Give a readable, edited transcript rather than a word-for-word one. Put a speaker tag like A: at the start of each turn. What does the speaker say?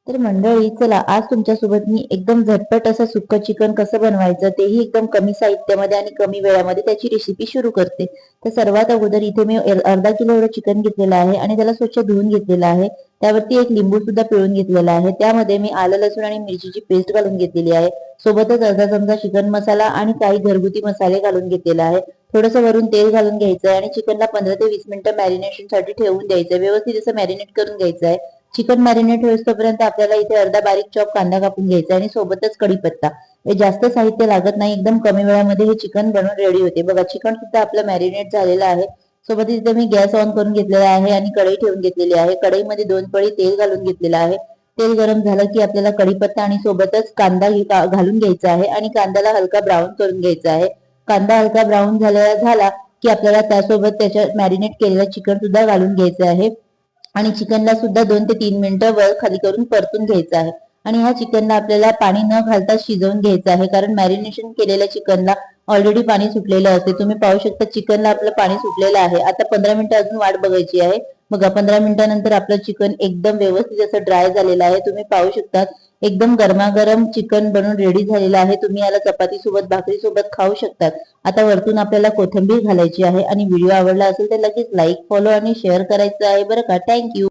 A: तर मंडळी चला आज तुमच्यासोबत मी एकदम झटपट असं सुक्क चिकन कसं बनवायचं तेही एकदम कमी साहित्यामध्ये आणि कमी वेळामध्ये त्याची रेसिपी सुरू करते। तर सर्वात अगोदर इथे मी अर्धा किलो एवढं चिकन घेतलेलं आहे आणि त्याला स्वच्छ धुवून घेतलेलं आहे। त्यावरती एक लिंबू सुद्धा पिळून घेतलेला आहे। त्यामध्ये मी आलं लसूण आणि मिरचीची पेस्ट घालून घेतलेली आहे। सोबतच अर्धा चमचा चिकन मसाला आणि काही घरगुती मसाले घालून घेतलेला आहे। थोडंसं वरून तेल घालून घ्यायचं आहे आणि चिकनला 15 ते 20 मिनिटं मॅरिनेशन साठी ठेवून द्यायचं, व्यवस्थित असं मॅरिनेट करून घ्यायचं आहे। चिकन मॅरिनेट होईपर्यंत आपल्याला इथे अर्धा बारीक चॉप कांदा कापून घ्यायचा आणि सोबतच कढीपत्ता। हे जास्त साहित्य लागत नाही, एकदम कमी वेळामध्ये हे चिकन बनवून रेडी होते। बघा चिकन सुद्धा आपलं मॅरिनेट झालेलं आहे। सोबत इथे मी गॅस ऑन करून घेतलेला आहे आणि कढई ठेवून घेतलेली आहे। कढईमध्ये 2 पळी तेल घालून घेतलेलं आहे। तेल गरम झालं की आपल्याला कढीपत्ता आणि सोबतच कांदा घालून घ्यायचा आहे आणि कांद्याला हलका ब्राऊन करून घ्यायचा आहे। कांदा हलका ब्राऊन झाला की आपल्याला त्यासोबत त्याच्यात मॅरिनेट केलेलं चिकन सुद्धा घालून घ्यायचं आहे आणि चिकनला सुद्धा 2 ते 3 मिनिटं वर खाली करून परतून घ्यायचं आहे। आणि ह्या चिकनला आपल्याला पाणी न घालता शिजवून घ्यायचं आहे, कारण मॅरिनेशन केलेल्या चिकनला ऑलरेडी पाणी सुटलेलं असते। तुम्ही पाहू शकता चिकनला आपलं पाणी सुटलेलं आहे। आता 15 मिनिटं अजून वाट बघायची आहे। बघा 15 मिनिटानंतर आपलं चिकन एकदम व्यवस्थित असं ड्राय झालेलं आहे। तुम्ही पाहू शकता एकदम गरमागरम चिकन बनून रेडी झालेलं आहे। तुम्ही याला चपाती सोबत भाकरी सोबत खाऊ शकतात। आता वरतून आपल्याला कोथिंबीर घालायची आहे आणि व्हिडिओ आवडला असेल तर लगेच लाईक फॉलो आणि शेअर करायचं आहे बरं का। थँक्यू।